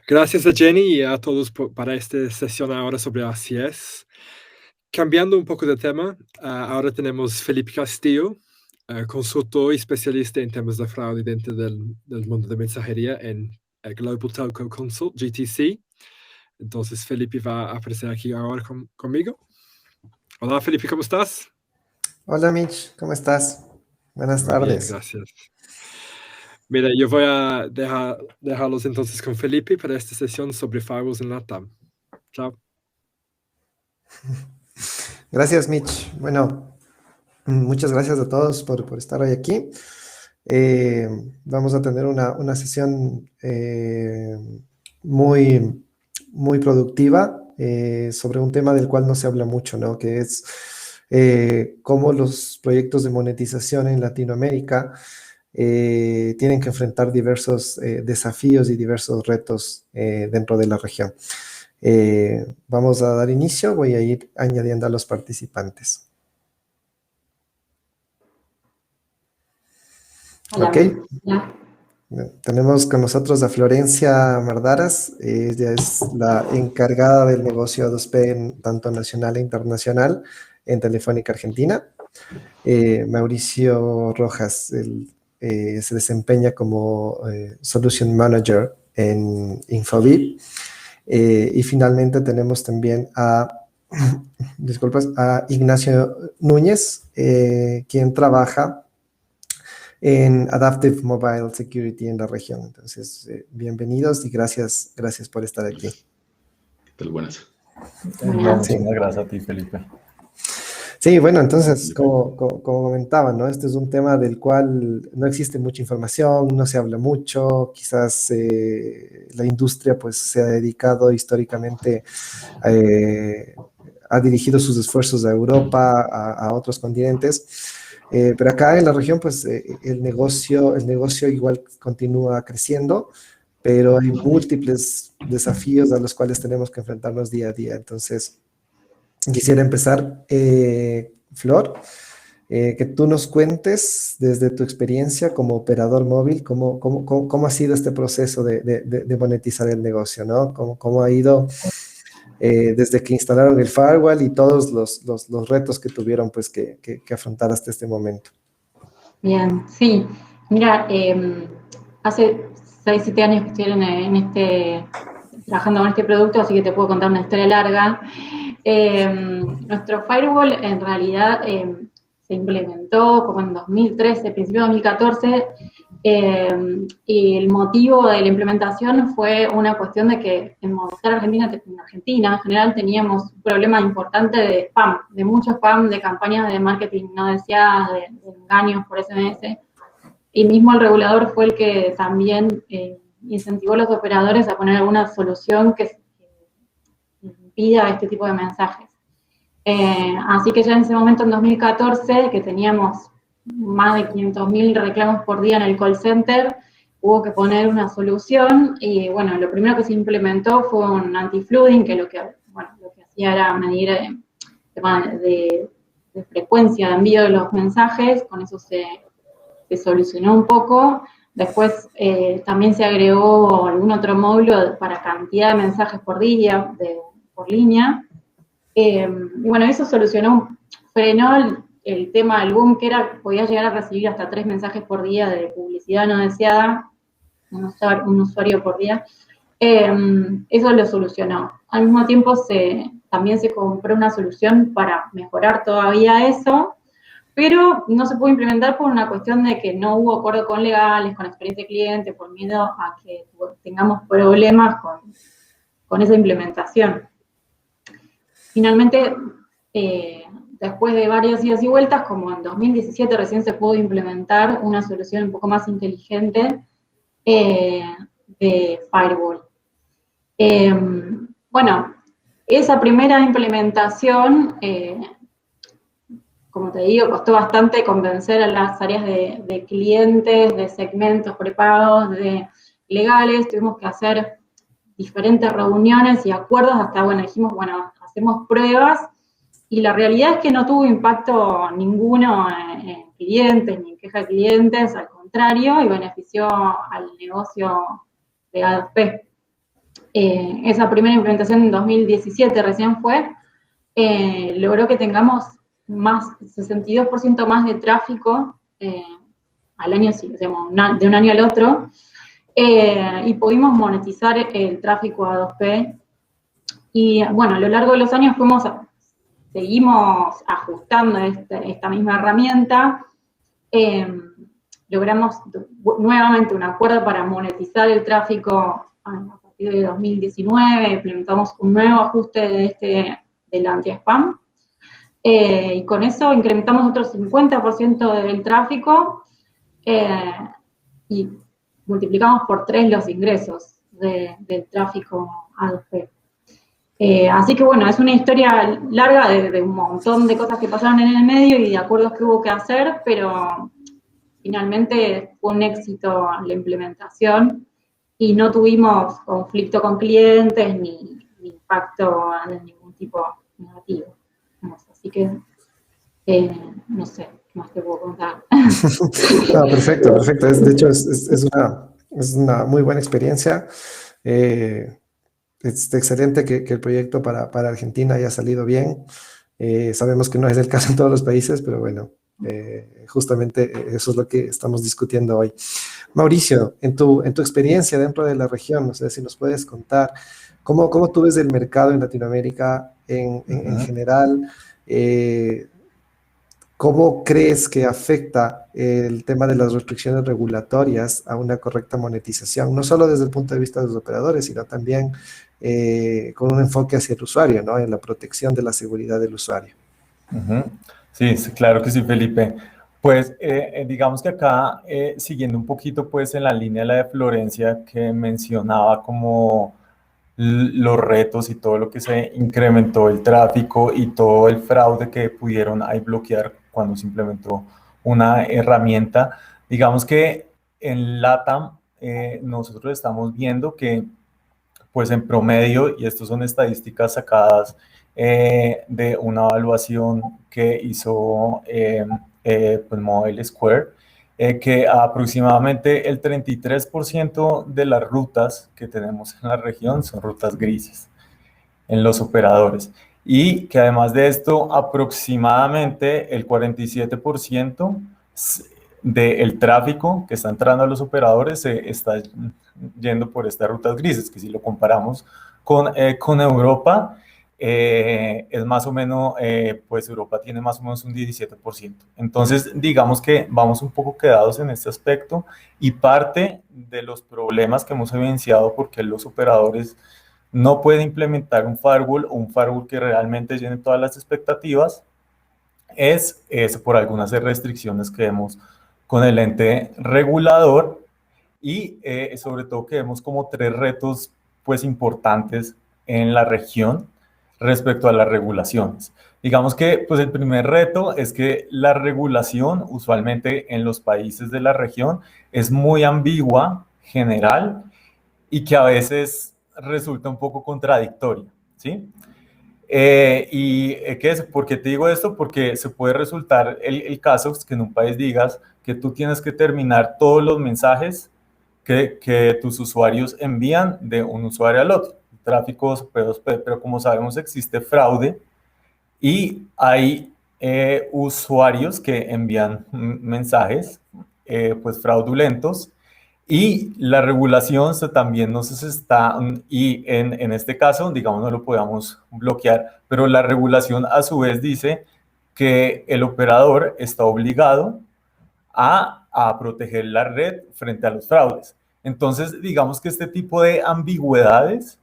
Gracias a Jenny y a todos para esta sesión ahora sobre ACS. Cambiando un poco de tema, ahora tenemos Felipe Castillo, consultor y especialista en temas de fraude dentro del mundo de mensajería en Global Telco Consult, GTC. Entonces Felipe va a aparecer aquí ahora conmigo. Hola Felipe, ¿cómo estás? Hola Mitch, ¿cómo estás? Buenas Muy bien, tardes. gracias. Mira, yo voy a dejarlos entonces con Felipe para esta sesión sobre firewalls en LATAM. Chao. Gracias Mitch. Bueno, muchas gracias a todos por estar hoy aquí. Vamos a tener una sesión muy, muy productiva sobre un tema del cual no se habla mucho, ¿no? Que es cómo los proyectos de monetización en Latinoamérica tienen que enfrentar diversos desafíos y diversos retos dentro de la región. Vamos a dar inicio, voy a ir añadiendo a los participantes. Hola, Ok. hola. Tenemos con nosotros a Florencia Mardaras, ella es la encargada del negocio 2P tanto nacional e internacional en Telefónica Argentina. Mauricio Rojas se desempeña como Solution Manager en Infobip. Y finalmente tenemos también a Ignacio Núñez, quien trabaja en Adaptive Mobile Security en la región. Entonces, bienvenidos y gracias por estar aquí. ¿Qué tal? Buenas. Muchísimas gracias a ti, Felipe. Sí, bueno, entonces, como comentaba, ¿no? Este es un tema del cual no existe mucha información, no se habla mucho, quizás la industria pues se ha dedicado históricamente, ha dirigido sus esfuerzos a Europa, a otros continentes, pero acá en la región pues el negocio igual continúa creciendo, pero hay múltiples desafíos a los cuales tenemos que enfrentarnos día a día. Entonces, quisiera empezar, Flor, que tú nos cuentes desde tu experiencia como operador móvil, cómo ha sido este proceso de monetizar el negocio, ¿no? Cómo ha ido desde que instalaron el firewall y todos los retos que tuvieron pues, que afrontar hasta este momento. Bien, sí. Mira, hace 6-7 años que estoy trabajando con este producto, así que te puedo contar una historia larga. Nuestro firewall en realidad se implementó como en 2013, principio de 2014, y el motivo de la implementación fue una cuestión de que en Movistar Argentina en general teníamos un problema importante de spam, de mucho spam, de campañas de marketing no deseadas, de engaños por SMS, y mismo el regulador fue el que también incentivó a los operadores a poner alguna solución que impida este tipo de mensajes. Así que ya en ese momento, en 2014, que teníamos más de 500.000 reclamos por día en el call center, hubo que poner una solución y bueno, lo primero que se implementó fue un anti-flooding, que lo que hacía era medir de frecuencia de envío de los mensajes, con eso se solucionó un poco. Después también se agregó algún otro módulo para cantidad de mensajes por día, por línea. Y bueno, eso frenó el tema del boom, que podías llegar a recibir hasta 3 mensajes por día de publicidad no deseada, un usuario por día. Eso lo solucionó. Al mismo tiempo también se compró una solución para mejorar todavía eso, pero no se pudo implementar por una cuestión de que no hubo acuerdo con legales, con experiencia de cliente, por miedo a que tengamos problemas con esa implementación. Finalmente, después de varias idas y vueltas, como en 2017 recién se pudo implementar una solución un poco más inteligente de firewall. Bueno, esa primera implementación como te digo, costó bastante convencer a las áreas de clientes, de segmentos prepagos, de legales, tuvimos que hacer diferentes reuniones y acuerdos hasta, bueno, dijimos, bueno, hacemos pruebas, y la realidad es que no tuvo impacto ninguno en clientes, ni en queja de clientes, al contrario, y benefició al negocio de A2P. Esa primera implementación en 2017 recién fue, logró que tengamos más, 62% más de tráfico al año, digamos, de un año al otro, y pudimos monetizar el tráfico A2P. Y bueno, a lo largo de los años seguimos ajustando esta misma herramienta. Logramos nuevamente un acuerdo para monetizar el tráfico a partir de 2019, implementamos un nuevo ajuste del anti-spam, y con eso incrementamos otro 50% del tráfico, y multiplicamos por 3 los ingresos del tráfico A2P. Así que bueno, es una historia larga de un montón de cosas que pasaron en el medio y de acuerdos que hubo que hacer, pero finalmente fue un éxito la implementación y no tuvimos conflicto con clientes ni impacto de ningún tipo negativo. Así que, no sé, ¿qué más te puedo contar? No, perfecto, perfecto. De hecho, es una muy buena experiencia. Es excelente que el proyecto para Argentina haya salido bien. Sabemos que no es el caso en todos los países, pero bueno, justamente eso es lo que estamos discutiendo hoy. Mauricio, en tu experiencia dentro de la región, no sé si nos puedes contar cómo tú ves el mercado en Latinoamérica en general. ¿Cómo crees que afecta el tema de las restricciones regulatorias a una correcta monetización? No solo desde el punto de vista de los operadores, sino también con un enfoque hacia el usuario, ¿no? En la protección de la seguridad del usuario. Sí, sí, claro que sí, Felipe. Pues digamos que acá, siguiendo un poquito pues en la línea de la de Florencia que mencionaba como los retos y todo lo que se incrementó el tráfico y todo el fraude que pudieron ahí bloquear cuando se implementó una herramienta. Digamos que en LATAM nosotros estamos viendo que pues en promedio, y estas son estadísticas sacadas de una evaluación que hizo pues Mobile Square, que aproximadamente el 33% de las rutas que tenemos en la región son rutas grises en los operadores. Y que además de esto, aproximadamente el 47% del tráfico que está entrando a los operadores se está yendo por estas rutas grises, que si lo comparamos con Europa, es más o menos, pues Europa tiene más o menos un 17%. Entonces, digamos que vamos un poco quedados en este aspecto y parte de los problemas que hemos evidenciado porque los operadores no pueden implementar un firewall que realmente llene todas las expectativas, es por algunas restricciones que vemos con el ente regulador y sobre todo que vemos como 3 retos pues importantes en la región respecto a las regulaciones. Digamos que pues el primer reto es que la regulación usualmente en los países de la región es muy ambigua, general y que a veces resulta un poco contradictoria, ¿sí? ¿Por qué te digo esto? Porque se puede resultar el caso que en un país digas que tú tienes que terminar todos los mensajes que tus usuarios envían de un usuario al otro, tráfico P2P, pero como sabemos existe fraude y hay usuarios que envían mensajes pues fraudulentos y la regulación también nos está, y en este caso, digamos, no lo podamos bloquear, pero la regulación a su vez dice que el operador está obligado a proteger la red frente a los fraudes. Entonces, digamos que este tipo de ambigüedades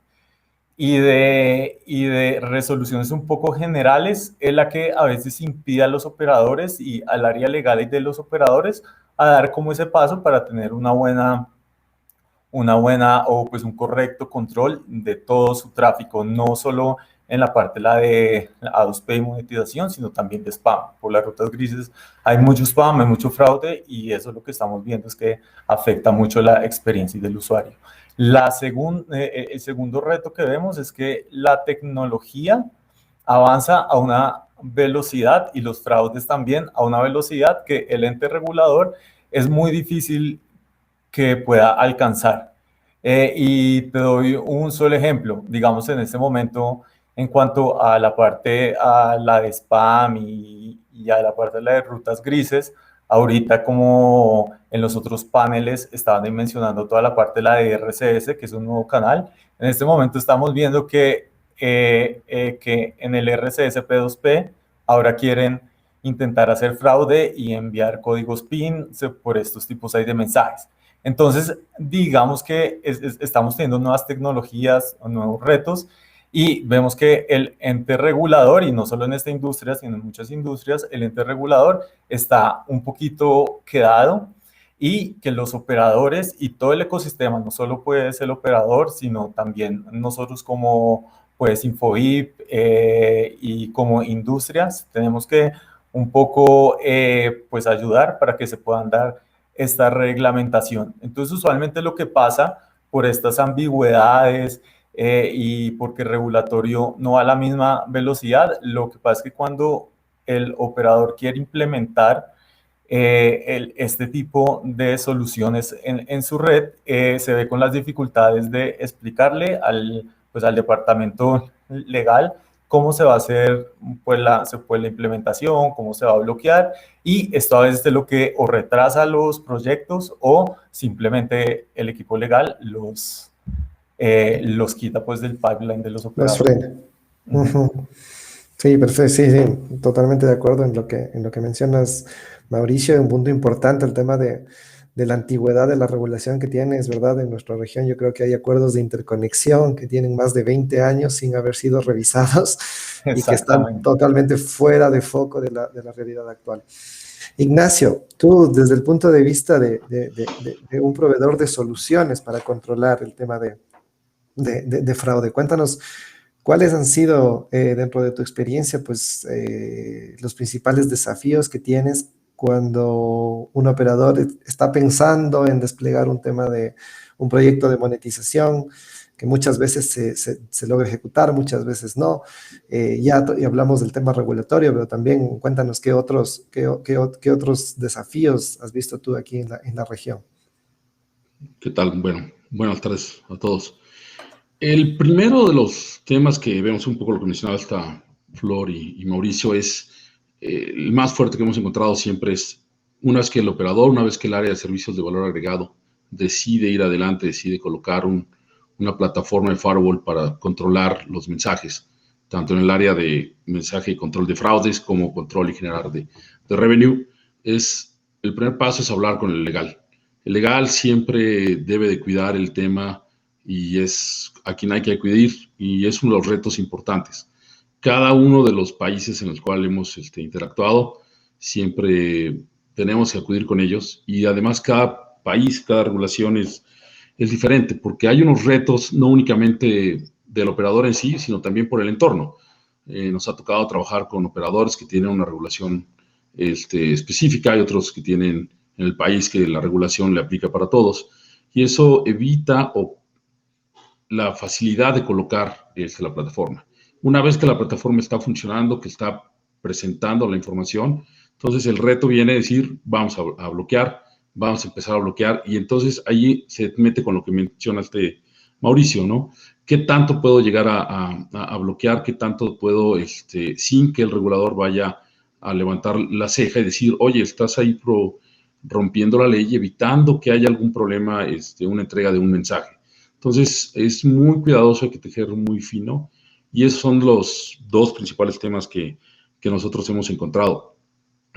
y de resoluciones un poco generales es la que a veces impide a los operadores y al área legal y de los operadores a dar como ese paso para tener una buena o pues un correcto control de todo su tráfico, no solo en la parte la de A2P y monetización, sino también de spam. Por las rutas grises hay mucho spam, hay mucho fraude y eso lo que estamos viendo es que afecta mucho la experiencia del usuario. El segundo reto que vemos es que la tecnología avanza a una velocidad y los fraudes también a una velocidad que el ente regulador es muy difícil que pueda alcanzar. Y te doy un solo ejemplo, digamos en este momento, en cuanto a la parte, a la de spam y a la parte de la de rutas grises, ahorita como en los otros paneles estaban mencionando toda la parte de la de RCS, que es un nuevo canal, en este momento estamos viendo que en el RCS P2P ahora quieren intentar hacer fraude y enviar códigos PIN por estos tipos ahí de mensajes. Entonces, digamos que estamos teniendo nuevas tecnologías, nuevos retos y vemos que el ente regulador, y no solo en esta industria, sino en muchas industrias, el ente regulador está un poquito quedado y que los operadores y todo el ecosistema, no solo puede ser el operador, sino también nosotros como pues Infobip y como industrias, tenemos que un poco pues ayudar para que se puedan dar esta reglamentación. Entonces, usualmente lo que pasa por estas ambigüedades y porque el regulatorio no va a la misma velocidad, lo que pasa es que cuando el operador quiere implementar este tipo de soluciones en su red, se ve con las dificultades de explicarle al departamento legal cómo se va a hacer pues, la implementación, cómo se va a bloquear, y esto a veces es lo que o retrasa los proyectos o simplemente el equipo legal los quita pues del pipeline de los operadores. Los frena. Sí, perfecto, sí, totalmente de acuerdo en lo que mencionas, Mauricio. Un punto importante, el tema de la antigüedad de la regulación que tiene, es verdad, en nuestra región yo creo que hay acuerdos de interconexión que tienen más de 20 años sin haber sido revisados y que están totalmente fuera de foco de la realidad actual. Ignacio, tú desde el punto de vista de un proveedor de soluciones para controlar el tema de fraude, cuéntanos cuáles han sido dentro de tu experiencia pues, los principales desafíos que tienes cuando un operador está pensando en desplegar un proyecto de monetización, que muchas veces se logra ejecutar, muchas veces no. Ya hablamos del tema regulatorio, pero también cuéntanos qué otros desafíos has visto tú aquí en la región. ¿Qué tal? Bueno, buenas tardes a todos. El primero de los temas que vemos, un poco lo que mencionaba esta Flor y Mauricio, es el más fuerte que hemos encontrado siempre es una vez que el operador, una vez que el área de servicios de valor agregado decide ir adelante, decide colocar una plataforma de firewall para controlar los mensajes, tanto en el área de mensaje y control de fraudes como control y generar de revenue. El primer paso es hablar con el legal. El legal siempre debe de cuidar el tema y es a quien hay que acudir, y es uno de los retos importantes. Cada uno de los países en los cuales hemos interactuado, siempre tenemos que acudir con ellos, y además cada país, cada regulación es diferente, porque hay unos retos no únicamente del operador en sí, sino también por el entorno. Nos ha tocado trabajar con operadores que tienen una regulación específica, hay otros que tienen en el país que la regulación le aplica para todos, y eso evita la facilidad de colocar la plataforma. Una vez que la plataforma está funcionando, que está presentando la información, entonces el reto viene a decir, vamos a bloquear, vamos a empezar a bloquear, y entonces ahí se mete con lo que mencionaste, Mauricio, ¿no? ¿Qué tanto puedo llegar a bloquear? ¿Qué tanto puedo, sin que el regulador vaya a levantar la ceja y decir, oye, estás ahí rompiendo la ley y evitando que haya algún problema, una entrega de un mensaje? Entonces, es muy cuidadoso, hay que tejer muy fino, y esos son los dos principales temas que nosotros hemos encontrado.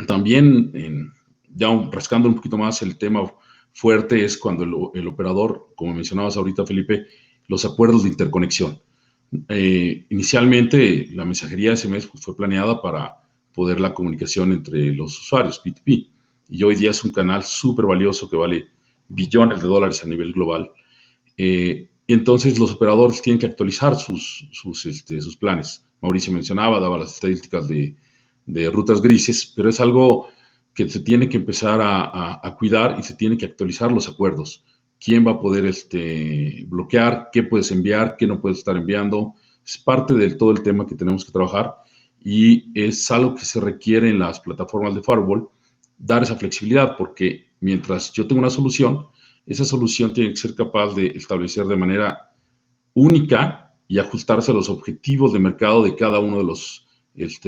También, ya rascando un poquito más, el tema fuerte es cuando el operador, como mencionabas ahorita, Felipe, los acuerdos de interconexión. Inicialmente, la mensajería SMS fue planeada para poder la comunicación entre los usuarios, P2P, y hoy día es un canal súper valioso que vale billones de dólares a nivel global. y entonces los operadores tienen que actualizar sus planes. Mauricio mencionaba, daba las estadísticas de rutas grises, pero es algo que se tiene que empezar a cuidar y se tiene que actualizar los acuerdos. ¿Quién va a poder bloquear? ¿Qué puedes enviar? ¿Qué no puedes estar enviando? Es parte de todo el tema que tenemos que trabajar y es algo que se requiere en las plataformas de firewall, dar esa flexibilidad, porque mientras yo tengo una solución, esa solución tiene que ser capaz de establecer de manera única y ajustarse a los objetivos de mercado de cada uno de los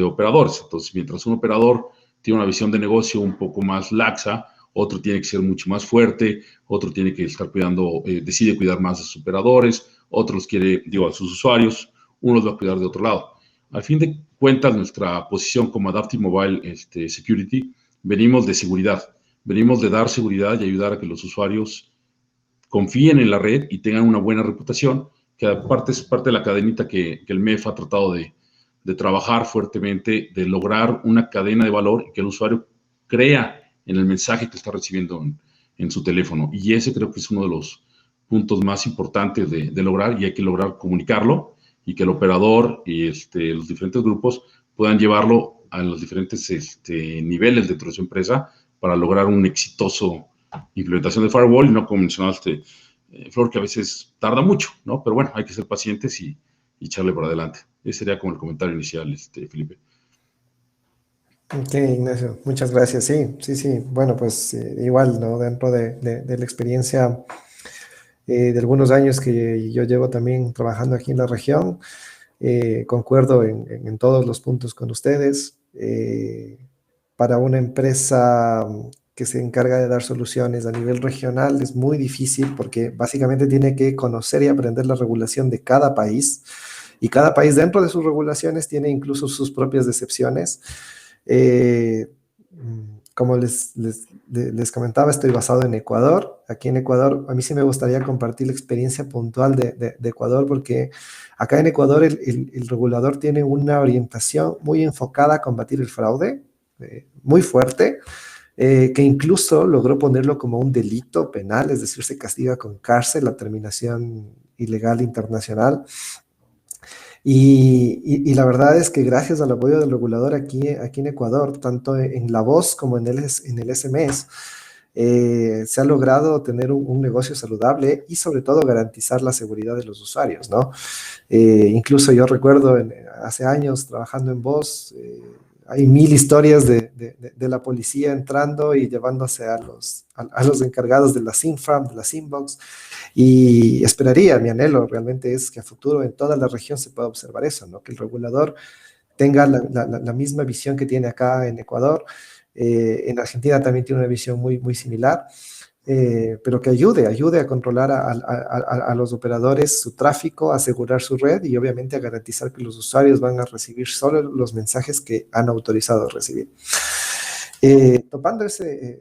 operadores. Entonces, mientras un operador tiene una visión de negocio un poco más laxa, otro tiene que ser mucho más fuerte, otro tiene que estar cuidando, decide cuidar más a sus operadores, otro los quiere, a sus usuarios, uno los va a cuidar de otro lado. Al fin de cuentas, nuestra posición como Adaptive Mobile Security, venimos de seguridad, venimos de dar seguridad y ayudar a que los usuarios confíen en la red y tengan una buena reputación, que aparte es parte de la cadenita que el MEF ha tratado de trabajar fuertemente, de lograr una cadena de valor y que el usuario crea en el mensaje que está recibiendo en su teléfono. Y ese creo que es uno de los puntos más importantes de lograr, y hay que lograr comunicarlo y que el operador y los diferentes grupos puedan llevarlo a los diferentes niveles dentro de su empresa para lograr un exitoso implementación de firewall, y no como mencionaste, Flor, que a veces tarda mucho, ¿no? Pero bueno, hay que ser pacientes y echarle por adelante. Ese sería como el comentario inicial, Felipe. Ok, Ignacio, muchas gracias. Sí, sí, sí. Bueno, pues igual, ¿no? Dentro de la experiencia de algunos años que yo llevo también trabajando aquí en la región, concuerdo en todos los puntos con ustedes. Para una empresa que se encarga de dar soluciones a nivel regional es muy difícil porque básicamente tiene que conocer y aprender la regulación de cada país, y cada país dentro de sus regulaciones tiene incluso sus propias excepciones. Como les comentaba, estoy basado en Ecuador. Aquí en Ecuador, a mí sí me gustaría compartir la experiencia puntual de Ecuador, porque acá en Ecuador el regulador tiene una orientación muy enfocada a combatir el fraude, muy fuerte, que incluso logró ponerlo como un delito penal, es decir, se castiga con cárcel la terminación ilegal internacional. Y la verdad es que gracias al apoyo del regulador aquí en Ecuador, tanto en la voz como en el SMS, se ha logrado tener un negocio saludable y sobre todo garantizar la seguridad de los usuarios, ¿no? Incluso yo recuerdo hace años trabajando en voz, hay mil historias de la policía entrando y llevándose a los encargados de la SIM-FAM, de la SIM-Box, y esperaría, mi anhelo realmente es que a futuro en toda la región se pueda observar eso, ¿no? Que el regulador tenga la misma visión que tiene acá en Ecuador. En Argentina también tiene una visión muy, muy similar, pero que ayude a controlar a los operadores su tráfico, a asegurar su red y obviamente a garantizar que los usuarios van a recibir solo los mensajes que han autorizado recibir.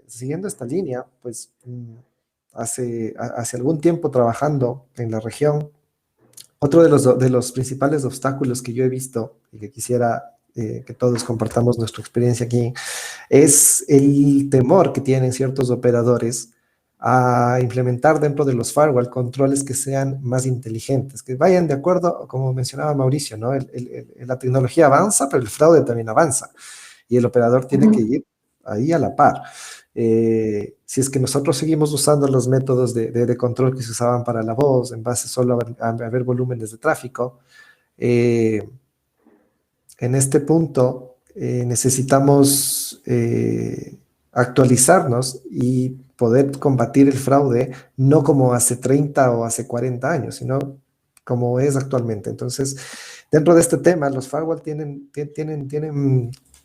Siguiendo esta línea, pues hace algún tiempo trabajando en la región, otro de los principales obstáculos que yo he visto y que quisiera que todos compartamos nuestra experiencia aquí, es el temor que tienen ciertos operadores a implementar dentro de los firewall controles que sean más inteligentes, que vayan de acuerdo, como mencionaba Mauricio, ¿no? La tecnología avanza, pero el fraude también avanza, y el operador tiene que ir ahí a la par. Si es que nosotros seguimos usando los métodos de control que se usaban para la voz, en base solo a ver volúmenes de tráfico, en este punto necesitamos actualizarnos y poder combatir el fraude no como hace 30 o hace 40 años, sino como es actualmente. Entonces, dentro de este tema, los firewall tienen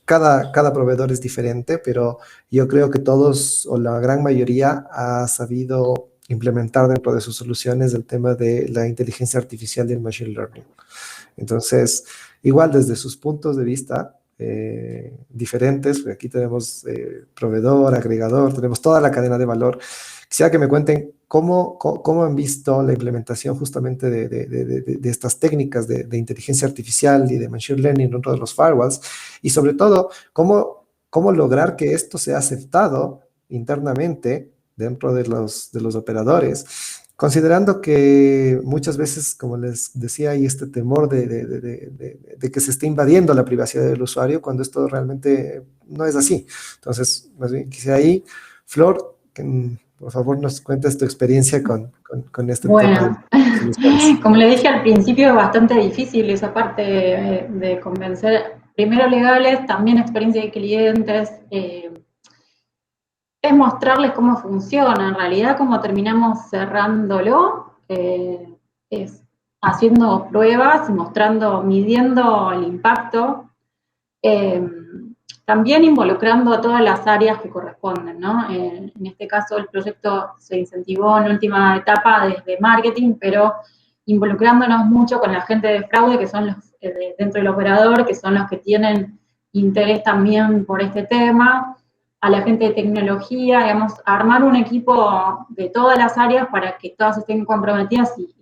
cada proveedor es diferente, pero yo creo que todos o la gran mayoría ha sabido implementar dentro de sus soluciones el tema de la inteligencia artificial y el machine learning. Entonces, igual desde sus puntos de vista diferentes, aquí tenemos proveedor, agregador, tenemos toda la cadena de valor. Quisiera que me cuenten cómo han visto la implementación justamente de estas técnicas de inteligencia artificial y de machine learning dentro de los firewalls, y sobre todo, cómo lograr que esto sea aceptado internamente dentro de los operadores considerando que muchas veces, como les decía, hay este temor de que se esté invadiendo la privacidad del usuario cuando esto realmente no es así. Entonces, más bien quisiera ahí, Flor, que, por favor nos cuentes tu experiencia con este tema Bueno, de soluciones. como le dije al principio, es bastante difícil esa parte de convencer, primero legales, también experiencia de clientes, es mostrarles cómo funciona. En realidad, cómo terminamos cerrándolo, es haciendo pruebas y mostrando, midiendo el impacto, eh, también involucrando a todas las áreas que corresponden, ¿no? En este caso, el proyecto se incentivó en última etapa desde marketing, pero involucrándonos mucho con la gente de fraude, que son los dentro del operador, que son los que tienen interés también por este tema, a la gente de tecnología, digamos, armar un equipo de todas las áreas para que todas estén comprometidas y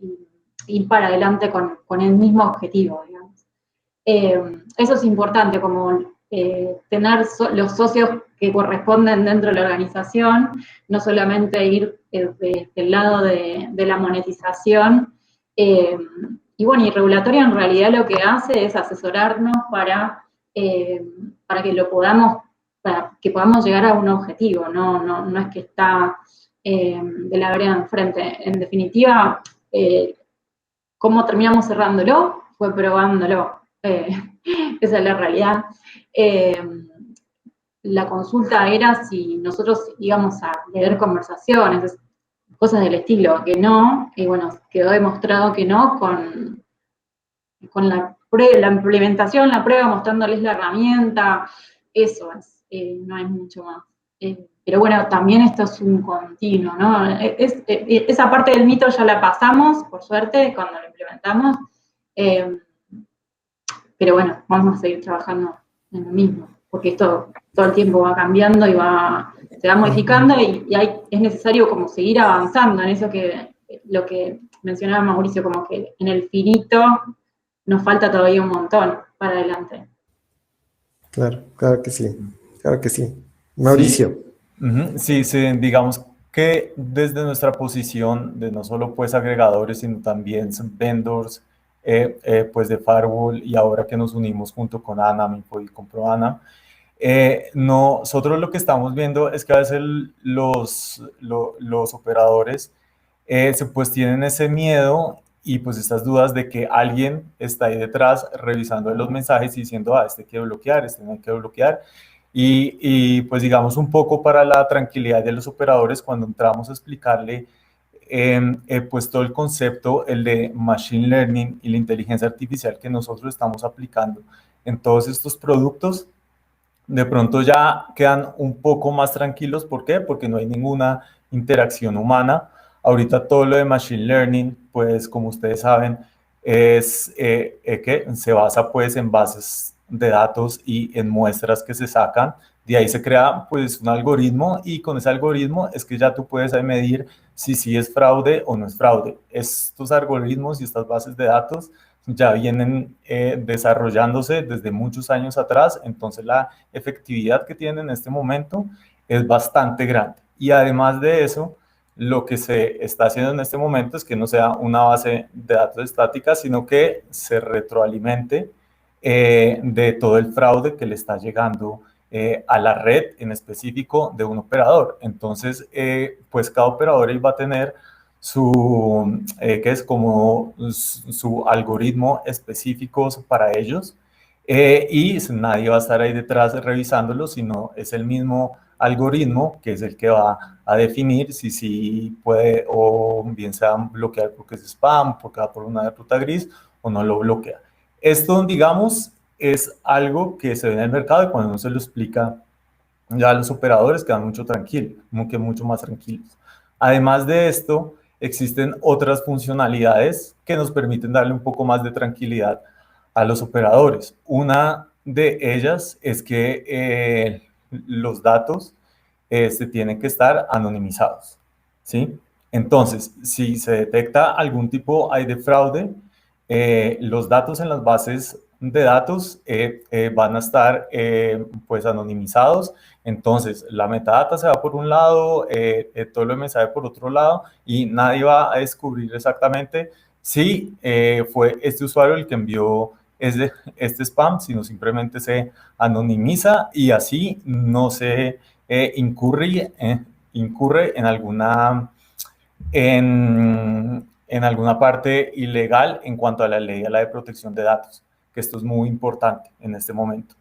ir para adelante con el mismo objetivo, digamos. Eso es importante, como tener los socios que corresponden dentro de la organización, no solamente ir del lado de la monetización. Y bueno, y regulatorio en realidad lo que hace es asesorarnos para que lo podamos, para que podamos llegar a un objetivo, no es que está de la vereda enfrente. En definitiva, ¿cómo terminamos cerrándolo? Fue probándolo. Esa es la realidad. La consulta era si nosotros íbamos a leer conversaciones, cosas del estilo, que no, y bueno, quedó demostrado que no con la implementación, la prueba, mostrándoles la herramienta, eso es, no hay mucho más. Pero bueno, también esto es un continuo, ¿no? Esa parte del mito ya la pasamos, por suerte, cuando lo implementamos, pero bueno, vamos a seguir trabajando en lo mismo, porque esto todo el tiempo va cambiando y se va modificando y es necesario como seguir avanzando en eso lo que mencionaba Mauricio, como que en el finito nos falta todavía un montón para adelante. Claro, claro que sí, claro que sí. Mauricio. Sí, sí, digamos que desde nuestra posición de no solo pues agregadores, sino también vendors, pues de firewall, y ahora que nos unimos junto con Anam y con ProAnam, nosotros lo que estamos viendo es que a veces los operadores pues tienen ese miedo y pues estas dudas de que alguien está ahí detrás revisando los mensajes y diciendo, este hay que bloquear, este no hay que bloquear. Y pues digamos un poco para la tranquilidad de los operadores, cuando entramos a explicarle pues todo el concepto, el de Machine Learning y la inteligencia artificial que nosotros estamos aplicando en todos estos productos, de pronto ya quedan un poco más tranquilos. ¿Por qué? Porque no hay ninguna interacción humana. Ahorita todo lo de Machine Learning, pues como ustedes saben, es que se basa pues en bases de datos y en muestras que se sacan. De ahí se crea pues un algoritmo y con ese algoritmo es que ya tú puedes medir si sí es fraude o no es fraude. Estos algoritmos y estas bases de datos ya vienen desarrollándose desde muchos años atrás, entonces la efectividad que tienen en este momento es bastante grande. Y además de eso, lo que se está haciendo en este momento es que no sea una base de datos estática, sino que se retroalimente de todo el fraude que le está llegando a la red en específico de un operador. Entonces, pues cada operador va a tener que es como su algoritmo específico para ellos, y nadie va a estar ahí detrás revisándolo, sino es el mismo algoritmo que es el que va a definir si puede, o bien sea bloquear porque es spam, porque va por una ruta gris, o no lo bloquea. Esto, digamos, es algo que se ve en el mercado y cuando uno se lo explica ya a los operadores quedan mucho más tranquilos. Además de esto, existen otras funcionalidades que nos permiten darle un poco más de tranquilidad a los operadores. Una de ellas es que los datos tienen que estar anonimizados, ¿sí? Entonces, si se detecta algún tipo de fraude, los datos en las bases de datos van a estar pues anonimizados. Entonces, la metadata se va por un lado, todo lo mensaje por otro lado, y nadie va a descubrir exactamente si fue este usuario el que envió este spam, sino simplemente se anonimiza y así no se incurre en alguna parte ilegal en cuanto a la ley a la de protección de datos, que esto es muy importante en este momento.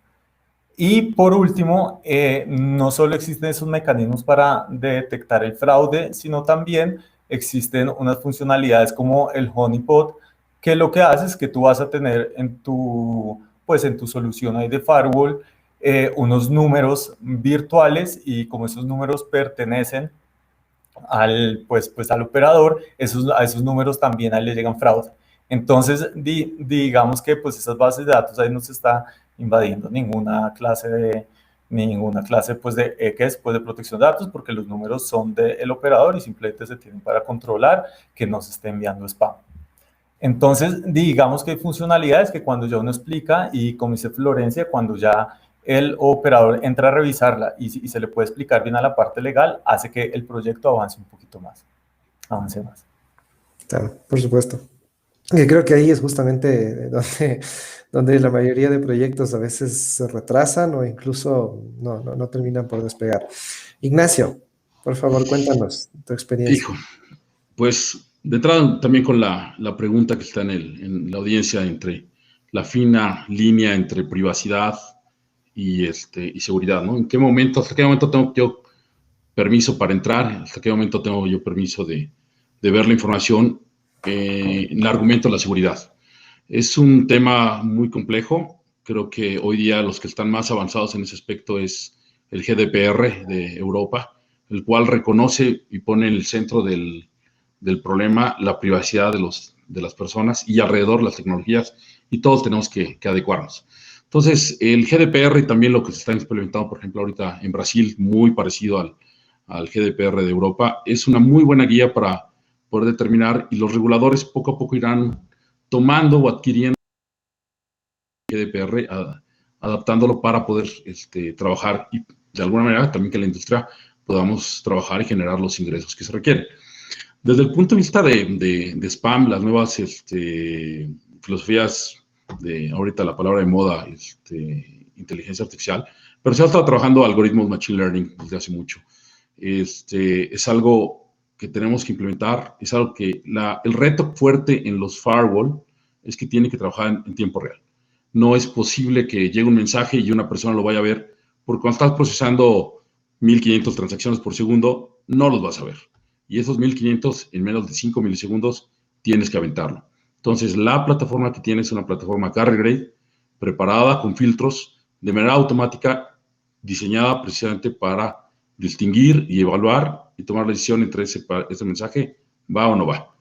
Y por último, no solo existen esos mecanismos para detectar el fraude, sino también existen unas funcionalidades como el honeypot, que lo que hace es que tú vas a tener en tu solución ahí de firewall unos números virtuales, y como esos números pertenecen al operador, a esos números también ahí le llegan fraude. Entonces, digamos que pues esas bases de datos ahí no se está invadiendo ninguna clase pues de de protección de datos, porque los números son del operador y simplemente se tienen para controlar que no se esté enviando spam. Entonces, digamos que hay funcionalidades que cuando ya uno explica, y como dice Florencia, cuando ya el operador entra a revisarla y se le puede explicar bien a la parte legal, hace que el proyecto avance un poquito más, avance más. Claro, por supuesto. Y creo que ahí es justamente donde la mayoría de proyectos a veces se retrasan o incluso no terminan por despegar. Ignacio, por favor, cuéntanos tu experiencia. Hijo, pues de entrada también con la pregunta que está en la audiencia, entre la fina línea entre privacidad y seguridad, ¿no? ¿En qué momento, hasta qué momento tengo yo permiso para entrar? ¿Hasta qué momento tengo yo permiso de ver la información? En el argumento de la seguridad. Es un tema muy complejo. Creo que hoy día los que están más avanzados en ese aspecto es el GDPR de Europa, el cual reconoce y pone en el centro del problema la privacidad de las personas y alrededor las tecnologías, y todos tenemos que adecuarnos. Entonces, el GDPR y también lo que se está implementando, por ejemplo, ahorita en Brasil, muy parecido al GDPR de Europa, es una muy buena guía para poder determinar, y los reguladores poco a poco irán tomando o adquiriendo el GDPR, adaptándolo para poder trabajar, y de alguna manera también que la industria podamos trabajar y generar los ingresos que se requieren. Desde el punto de vista de spam, las nuevas filosofías de ahorita la palabra de moda, inteligencia artificial, pero se ha estado trabajando algoritmos machine learning desde hace mucho. Es algo que tenemos que implementar, es algo que el reto fuerte en los firewall es que tiene que trabajar en tiempo real. No es posible que llegue un mensaje y una persona lo vaya a ver, porque cuando estás procesando 1500 transacciones por segundo, no los vas a ver. Y esos 1500 en menos de 5 milisegundos tienes que aventarlo. Entonces, la plataforma que tienes es una plataforma carrier grade, preparada con filtros, de manera automática, diseñada precisamente para distinguir y evaluar y tomar la decisión entre ese mensaje va o no va.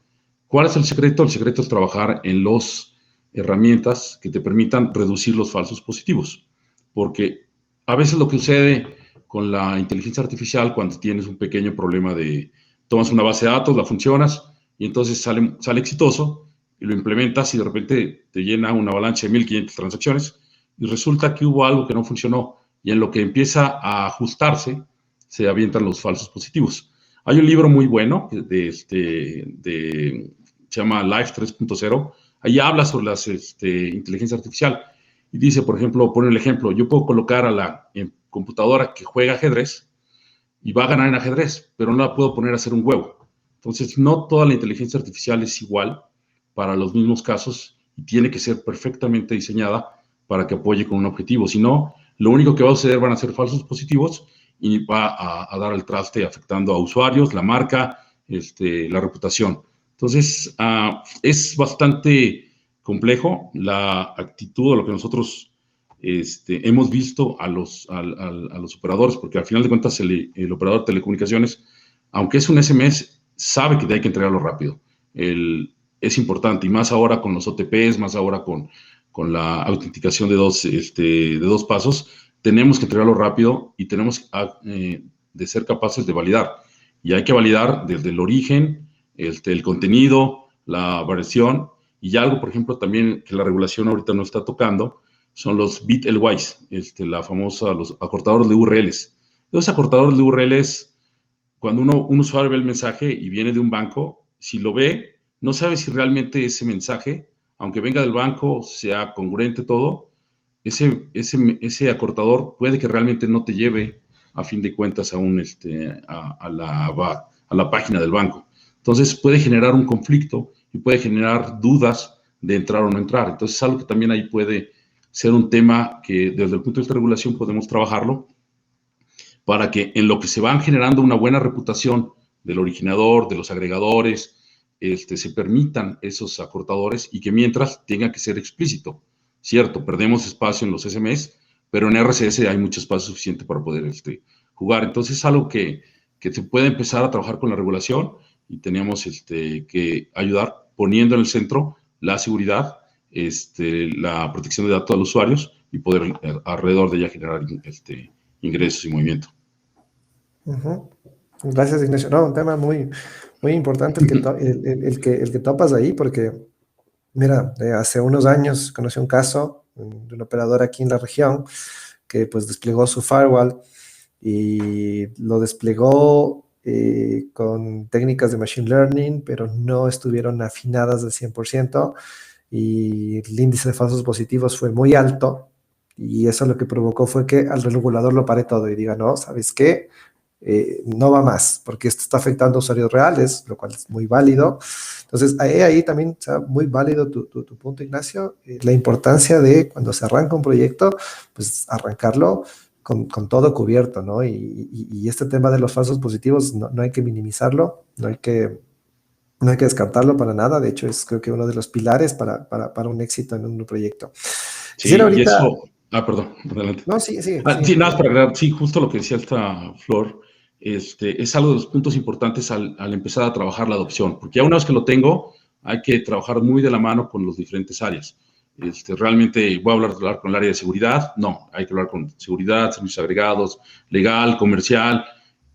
¿Cuál es el secreto? El secreto es trabajar en las herramientas que te permitan reducir los falsos positivos, porque a veces lo que sucede con la inteligencia artificial, cuando tienes un pequeño problema tomas una base de datos, la funcionas, y entonces sale exitoso, y lo implementas y de repente te llena una avalancha de 1500 transacciones, y resulta que hubo algo que no funcionó, y en lo que empieza a ajustarse, se avientan los falsos positivos. Hay un libro muy bueno se llama Life 3.0. Ahí habla sobre la inteligencia artificial y dice, por ejemplo, pone el ejemplo, yo puedo colocar a la computadora que juega ajedrez y va a ganar en ajedrez, pero no la puedo poner a hacer un huevo. Entonces, no toda la inteligencia artificial es igual para los mismos casos y tiene que ser perfectamente diseñada para que apoye con un objetivo. Si no, lo único que va a suceder van a ser falsos positivos y va a dar el traste afectando a usuarios, la marca, la reputación. Entonces, es bastante complejo la actitud o lo que nosotros hemos visto a los operadores, porque al final de cuentas el operador de telecomunicaciones, aunque es un SMS, sabe que hay que entregarlo rápido. Es importante, y más ahora con los OTPs, más ahora con la autenticación de dos pasos, tenemos que entregarlo rápido y tenemos de ser capaces de validar. Y hay que validar desde el origen, el contenido, la versión, Y algo, por ejemplo, también que la regulación ahorita no está tocando, son los BitLYs, los acortadores de URLs. Los acortadores de URLs, cuando un usuario ve el mensaje y viene de un banco, si lo ve, no sabe si realmente ese mensaje, aunque venga del banco, sea congruente todo, ese acortador puede que realmente no te lleve, a fin de cuentas, a la página del banco. Entonces, puede generar un conflicto y puede generar dudas de entrar o no entrar. Entonces, es algo que también ahí puede ser un tema que desde el punto de vista de regulación podemos trabajarlo para que en lo que se van generando una buena reputación del originador, de los agregadores, se permitan esos acortadores y que mientras tenga que ser explícito. Cierto, perdemos espacio en los SMS, pero en RCS hay mucho espacio suficiente para poder jugar. Entonces es algo que se puede empezar a trabajar con la regulación y tenemos que ayudar poniendo en el centro la seguridad, la protección de datos de los usuarios y poder alrededor de ella generar ingresos y movimiento. Gracias, Ignacio. No, un tema muy, muy importante el que topas ahí, porque, mira, hace unos años conocí un caso de un operador aquí en la región que pues desplegó su firewall y lo desplegó con técnicas de machine learning, pero no estuvieron afinadas al 100% y el índice de falsos positivos fue muy alto. Y eso lo que provocó fue que al regulador lo pare todo y diga, no, ¿sabes qué? No va más, porque esto está afectando a usuarios reales, lo cual es muy válido. Entonces, ahí también está muy válido tu punto, Ignacio, la importancia de cuando se arranca un proyecto, pues arrancarlo con todo cubierto, ¿no? Y este tema de los falsos positivos no hay que minimizarlo, no hay que descartarlo para nada. De hecho, es creo que uno de los pilares para un éxito en un proyecto. Sí, ahorita... y eso... perdón, adelante. No, sí. Sí, nada más para agregar, sí, justo lo que decía esta Flor, es algo de los puntos importantes al empezar a trabajar la adopción, porque ya una vez que lo tengo, hay que trabajar muy de la mano con las diferentes áreas. Realmente, voy a hablar con el área de seguridad, no, hay que hablar con seguridad, servicios agregados, legal, comercial,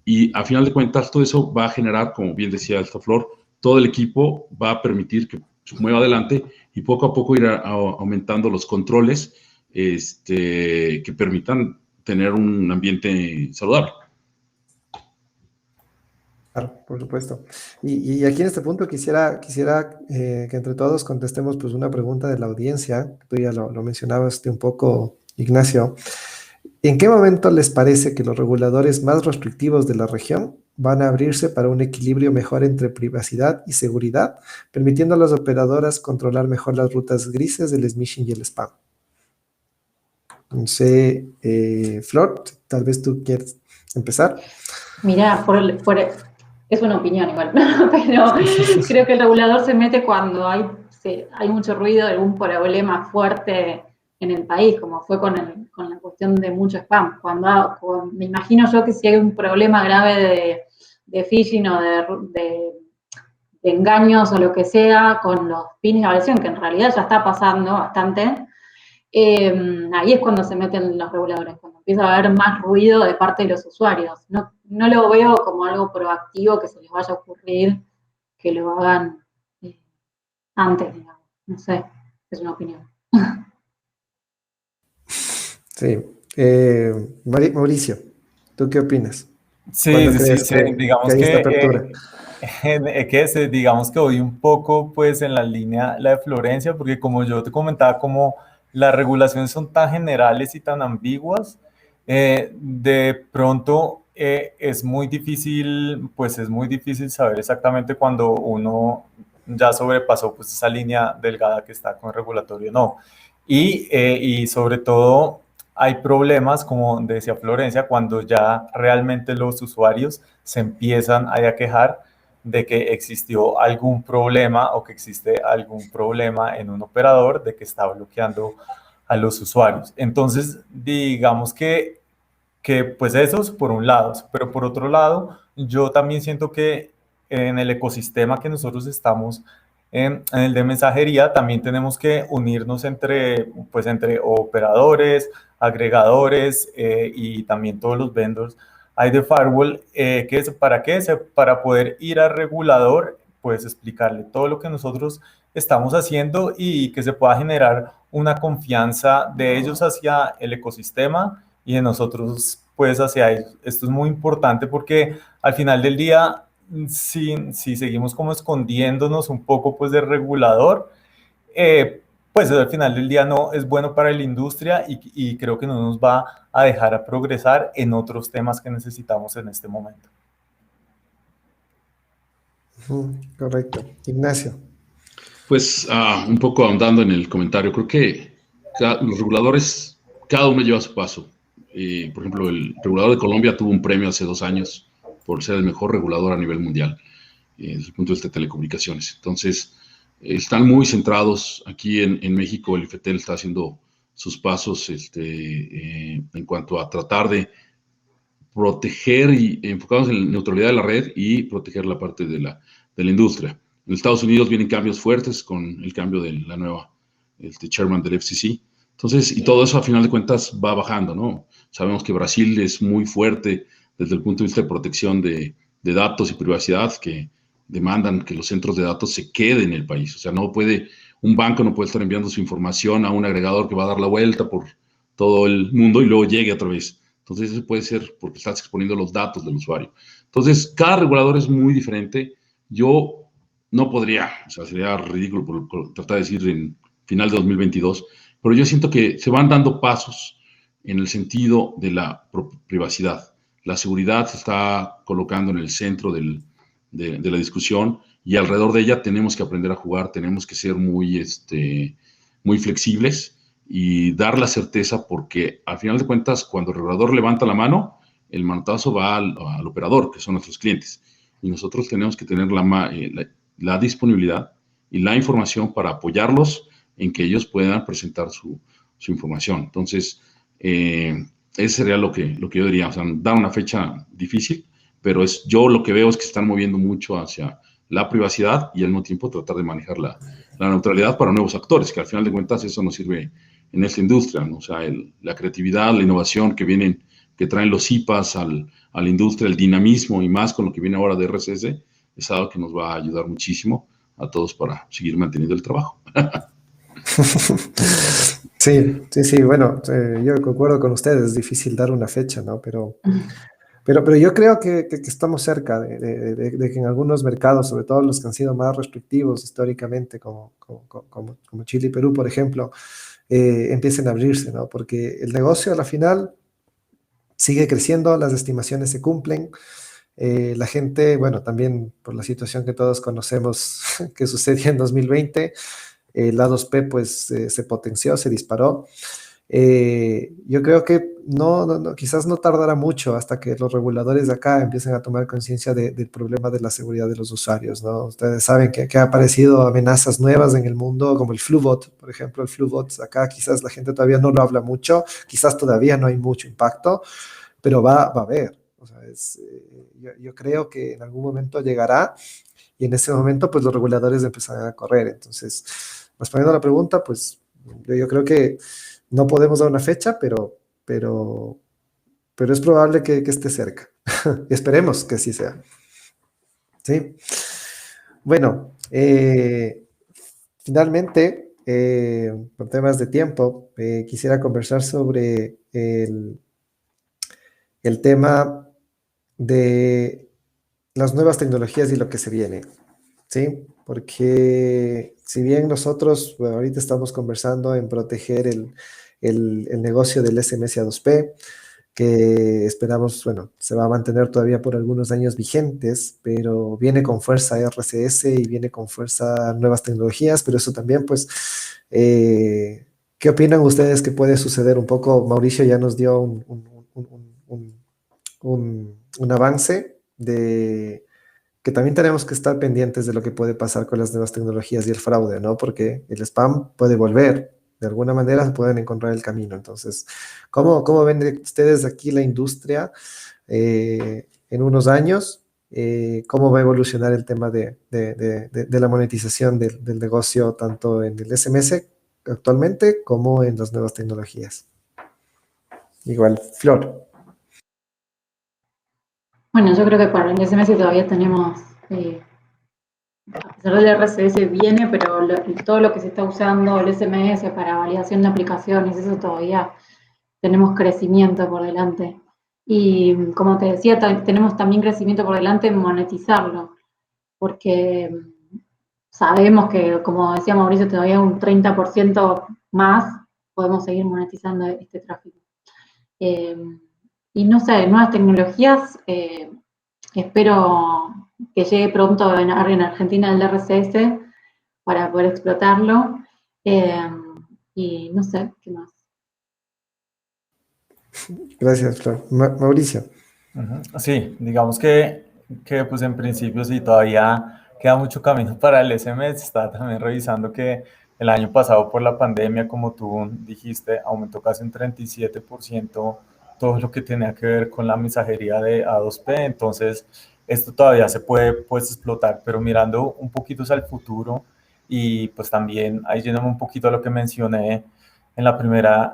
y a final de cuentas todo eso va a generar, como bien decía esta Flor, todo el equipo va a permitir que se mueva adelante y poco a poco ir aumentando los controles que permitan tener un ambiente saludable. Claro, por supuesto. Y aquí en este punto quisiera que entre todos contestemos pues una pregunta de la audiencia. Tú ya lo mencionabas un poco, Ignacio. ¿En qué momento les parece que los reguladores más restrictivos de la región van a abrirse para un equilibrio mejor entre privacidad y seguridad, permitiendo a las operadoras controlar mejor las rutas grises del smishing y el spam? No sé, Flor, tal vez tú quieres empezar. Mirá, es una opinión igual, pero creo que el regulador se mete cuando hay mucho ruido, algún problema fuerte en el país, como fue con la cuestión de mucho spam. Me imagino yo que si hay un problema grave de phishing o de engaños o lo que sea con los pins de evaluación, que en realidad ya está pasando bastante, ahí es cuando se meten los reguladores, cuando empieza a haber más ruido de parte de los usuarios. No lo veo como algo proactivo que se les vaya a ocurrir que lo hagan antes, digamos. No sé, es una opinión. Sí. Mauricio, ¿tú qué opinas? Sí, digamos digamos que voy un poco pues en la línea la de Florencia, porque como yo te comentaba, como las regulaciones son tan generales y tan ambiguas, de pronto es muy difícil saber exactamente cuando uno ya sobrepasó pues esa línea delgada que está con el regulatorio, no. Y sobre todo hay problemas, como decía Florencia, cuando ya realmente los usuarios se empiezan a quejar de que existió algún problema o que existe algún problema en un operador de que está bloqueando a los usuarios. Entonces, digamos que pues eso es por un lado, pero por otro lado, yo también siento que en el ecosistema que nosotros estamos, en el de mensajería, también tenemos que unirnos entre operadores, agregadores y también todos los vendors hay de firewall, ¿para qué? Para poder ir al regulador, pues explicarle todo lo que nosotros estamos haciendo y que se pueda generar una confianza de ellos hacia el ecosistema y de nosotros pues hacia ellos. Esto es muy importante porque al final del día, si seguimos como escondiéndonos un poco pues del regulador, pues al final del día no es bueno para la industria y creo que no nos va a dejar a progresar en otros temas que necesitamos en este momento. Correcto. Ignacio. Pues un poco ahondando en el comentario, creo que los reguladores, cada uno lleva su paso. Por ejemplo, el regulador de Colombia tuvo un premio hace 2 años por ser el mejor regulador a nivel mundial, desde el punto de vista de telecomunicaciones. Entonces, están muy centrados. Aquí en México, el IFETEL está haciendo sus pasos en cuanto a tratar de proteger y enfocarnos en la neutralidad de la red y proteger la parte de la industria. En Estados Unidos vienen cambios fuertes con el cambio de la nueva chairman del FCC. Entonces, y todo eso a final de cuentas va bajando, ¿no? Sabemos que Brasil es muy fuerte desde el punto de vista de protección de datos y privacidad, que demandan que los centros de datos se queden en el país. O sea, un banco no puede estar enviando su información a un agregador que va a dar la vuelta por todo el mundo y luego llegue otra vez. Entonces, eso puede ser porque estás exponiendo los datos del usuario. Entonces, cada regulador es muy diferente. Yo no podría, o sea, sería ridículo por tratar de decir en final de 2022, pero yo siento que se van dando pasos en el sentido de la privacidad. La seguridad se está colocando en el centro de la discusión y alrededor de ella tenemos que aprender a jugar, tenemos que ser muy flexibles y dar la certeza, porque al final de cuentas, cuando el regulador levanta la mano, el manotazo va al operador, que son nuestros clientes. Y nosotros tenemos que tener la disponibilidad y la información para apoyarlos en que ellos puedan presentar su información. Entonces, ese sería lo que yo diría. O sea, dar una fecha difícil, pero yo lo que veo es que se están moviendo mucho hacia la privacidad y al mismo tiempo tratar de manejar la neutralidad para nuevos actores, que al final de cuentas eso nos sirve en esta industria, ¿no? O sea, la creatividad, la innovación que traen los IPAs a la industria, el dinamismo y más con lo que viene ahora de RCS, es algo que nos va a ayudar muchísimo a todos para seguir manteniendo el trabajo. Sí, bueno, yo concuerdo con ustedes, es difícil dar una fecha, ¿no? Pero yo creo que estamos cerca de que en algunos mercados, sobre todo los que han sido más restrictivos históricamente, como Chile y Perú, por ejemplo, empiecen a abrirse, ¿no? Porque el negocio a la final sigue creciendo, las estimaciones se cumplen. La gente, bueno, también por la situación que todos conocemos que sucedió en 2020, el A2P pues se potenció, se disparó. Yo creo que quizás no tardará mucho hasta que los reguladores de acá empiecen a tomar conciencia del problema de la seguridad de los usuarios, ¿no? Ustedes saben que han aparecido amenazas nuevas en el mundo, como el FluBot, por ejemplo. El FluBot acá quizás la gente todavía no lo habla mucho, quizás todavía no hay mucho impacto, pero va a haber. O sea, yo creo que en algún momento llegará y en ese momento pues los reguladores empezarán a correr. Entonces, respondiendo a la pregunta, pues yo creo que no podemos dar una fecha, pero es probable que esté cerca. Esperemos que así sea. ¿Sí? Bueno, finalmente, por temas de tiempo, quisiera conversar sobre el tema de las nuevas tecnologías y lo que se viene, ¿sí? Porque si bien nosotros, bueno, ahorita estamos conversando en proteger el negocio del SMS A2P, que esperamos, bueno, se va a mantener todavía por algunos años vigentes, pero viene con fuerza RCS y viene con fuerza nuevas tecnologías, pero eso también, pues, ¿qué opinan ustedes que puede suceder? Un poco, Mauricio ya nos dio un avance de que también tenemos que estar pendientes de lo que puede pasar con las nuevas tecnologías y el fraude, ¿no? Porque el spam puede volver, de alguna manera pueden encontrar el camino. Entonces, ¿cómo ven ustedes aquí la industria en unos años? ¿Cómo va a evolucionar el tema de la monetización del negocio, tanto en el SMS actualmente como en las nuevas tecnologías? Igual, Flor. Bueno, yo creo que para el SMS todavía tenemos a pesar del RCS viene, pero todo lo que se está usando, el SMS para validación de aplicaciones, eso todavía tenemos crecimiento por delante. Y como te decía, tenemos también crecimiento por delante en monetizarlo, porque sabemos que, como decía Mauricio, todavía un 30% más podemos seguir monetizando este tráfico. Y no sé, nuevas tecnologías, espero que llegue pronto en Argentina el RCS para poder explotarlo. Y no sé, ¿qué más? Gracias, Flor. Mauricio. Sí, digamos que pues en principio sí, todavía queda mucho camino para el SMS. Estaba también revisando que el año pasado por la pandemia, como tú dijiste, aumentó casi un 37% todo lo que tenía que ver con la mensajería de A2P. Entonces, esto todavía se puede pues explotar, pero mirando un poquito hacia el futuro y pues también ahí yéndome un poquito a lo que mencioné en la primera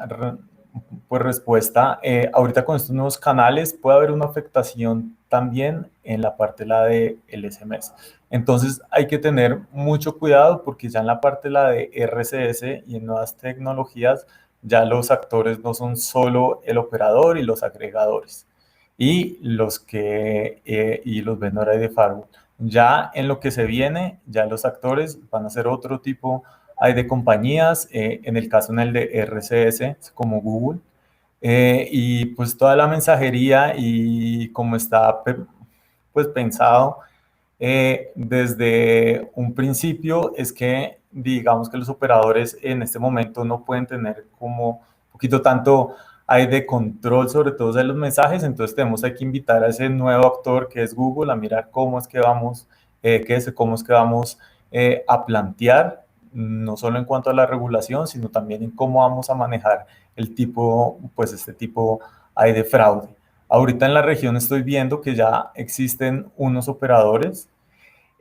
pues respuesta, ahorita con estos nuevos canales puede haber una afectación también en la parte la de el SMS. Entonces hay que tener mucho cuidado porque ya en la parte la de RCS y en nuevas tecnologías ya los actores no son solo el operador y los agregadores y los vendedores de firewall. Ya en lo que se viene, ya los actores van a ser otro tipo de compañías, en el caso en el de RCS, como Google, y pues toda la mensajería y como está pues pensado desde un principio es que digamos que los operadores en este momento no pueden tener como un poquito tanto hay de control sobre todo de los mensajes, entonces hay que invitar a ese nuevo actor que es Google a mirar cómo es que vamos, cómo es que vamos a plantear, no solo en cuanto a la regulación, sino también en cómo vamos a manejar el tipo, pues este tipo hay de fraude. Ahorita en la región estoy viendo que ya existen unos operadores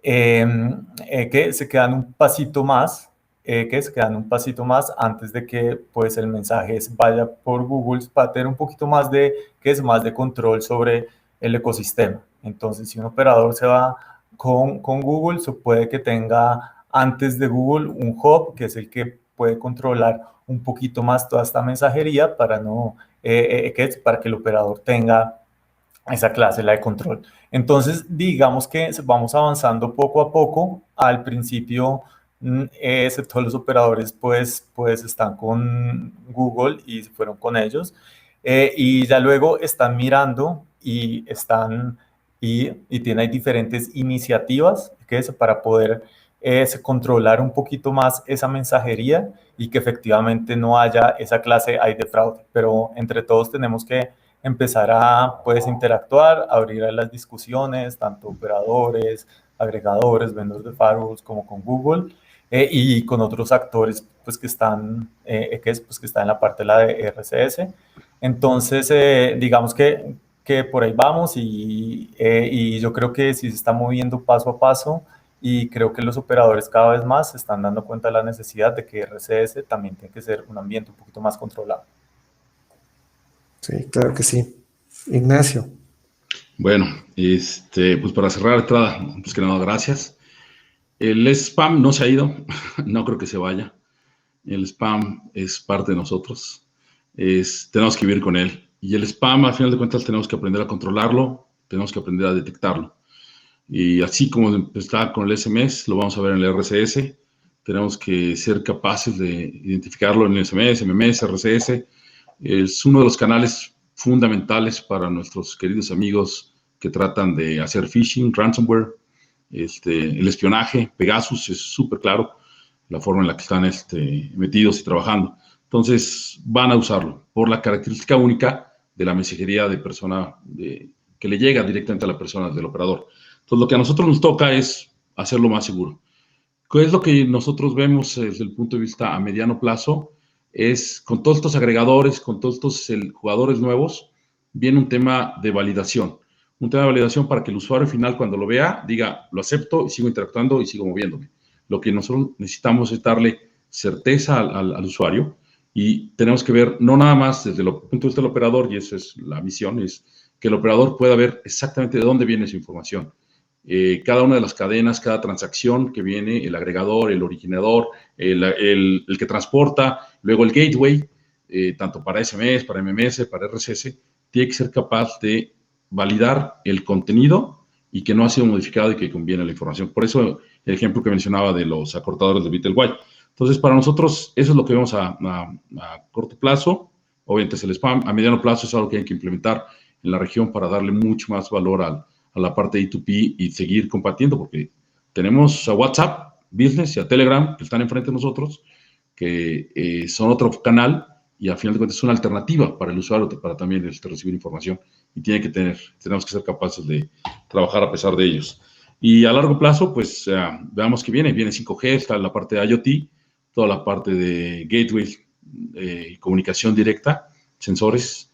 que se quedan un pasito más, antes de que pues el mensaje vaya por Google para tener un poquito más de, más de control sobre el ecosistema. Entonces, si un operador se va con Google, se puede que tenga antes de Google un hub, que es el que puede controlar un poquito más toda esta mensajería para para que el operador tenga esa clase, la de control. Entonces, digamos que vamos avanzando poco a poco. Al principio, todos los operadores pues están con Google y fueron con ellos. Y ya luego están mirando y tienen diferentes iniciativas para poder controlar un poquito más esa mensajería y que efectivamente no haya esa clase de fraude. Pero entre todos tenemos que empezar a interactuar, abrir a las discusiones, tanto operadores, agregadores, vendedores de firewalls como con Google y con otros actores pues, que están en la parte de la de RCS. Entonces, digamos que por ahí vamos y yo creo que sí se está moviendo paso a paso y creo que los operadores cada vez más se están dando cuenta de la necesidad de que RCS también tiene que ser un ambiente un poquito más controlado. Sí, claro que sí. Ignacio. Bueno, pues para cerrar, pues que nada, gracias. El spam no se ha ido, no creo que se vaya. El spam es parte de nosotros, tenemos que vivir con él. Y el spam, al final de cuentas, tenemos que aprender a controlarlo, tenemos que aprender a detectarlo. Y así como está con el SMS, lo vamos a ver en el RCS, tenemos que ser capaces de identificarlo en el SMS, MMS, RCS. Es uno de los canales fundamentales para nuestros queridos amigos que tratan de hacer phishing, ransomware, el espionaje. Pegasus es súper claro la forma en la que están metidos y trabajando. Entonces van a usarlo por la característica única de la mensajería de persona que le llega directamente a la persona del operador. Entonces lo que a nosotros nos toca es hacerlo más seguro. ¿Qué es lo que nosotros vemos desde el punto de vista a mediano plazo? Es con todos estos agregadores, con todos estos jugadores nuevos, viene un tema de validación. Un tema de validación para que el usuario final, cuando lo vea, diga, lo acepto y sigo interactuando y sigo moviéndome. Lo que nosotros necesitamos es darle certeza al usuario y tenemos que ver, no nada más desde el punto de vista del operador, y esa es la misión, es que el operador pueda ver exactamente de dónde viene su información, cada una de las cadenas, cada transacción que viene, el agregador, el originador, el que transporta, luego el gateway, tanto para SMS, para MMS, para RCS, tiene que ser capaz de validar el contenido y que no ha sido modificado y que conviene la información. Por eso el ejemplo que mencionaba de los acortadores de bit del white. Entonces, para nosotros, eso es lo que vemos a corto plazo. Obviamente es el spam. A mediano plazo es algo que hay que implementar en la región para darle mucho más valor a la parte de E2P y seguir compartiendo, porque tenemos a WhatsApp Business y a Telegram que están enfrente de nosotros, que son otro canal y al final de cuentas es una alternativa para el usuario, para también recibir información y tenemos que ser capaces de trabajar a pesar de ellos. Y a largo plazo, pues veamos que viene 5G, está la parte de IoT, toda la parte de gateway, comunicación directa, sensores,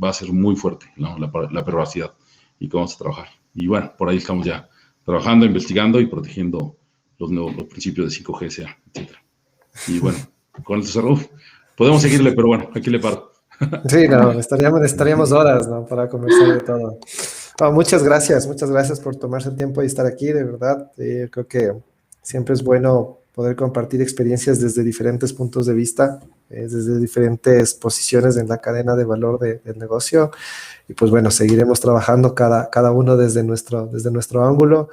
va a ser muy fuerte, ¿no? la privacidad y cómo vamos a trabajar. Y bueno, por ahí estamos ya trabajando, investigando y protegiendo los principios de 5G, etc. Y bueno, con el cerro, podemos seguirle, pero bueno, aquí le paro. Sí, no, estaríamos horas, ¿no? Para conversar de todo. No, muchas gracias por tomarse el tiempo y estar aquí, de verdad. Creo que siempre es bueno poder compartir experiencias desde diferentes puntos de vista, desde diferentes posiciones en la cadena de valor del negocio. Y pues bueno, seguiremos trabajando cada uno desde nuestro ángulo,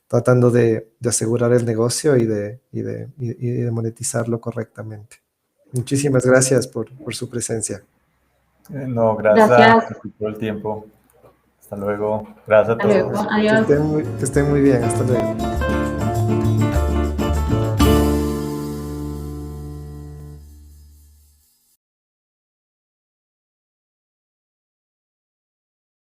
tratando de asegurar el negocio y de monetizarlo correctamente. Muchísimas gracias por su presencia. No, gracias por el tiempo. Hasta luego. Gracias a todos. Adiós. Que estén muy bien. Hasta luego.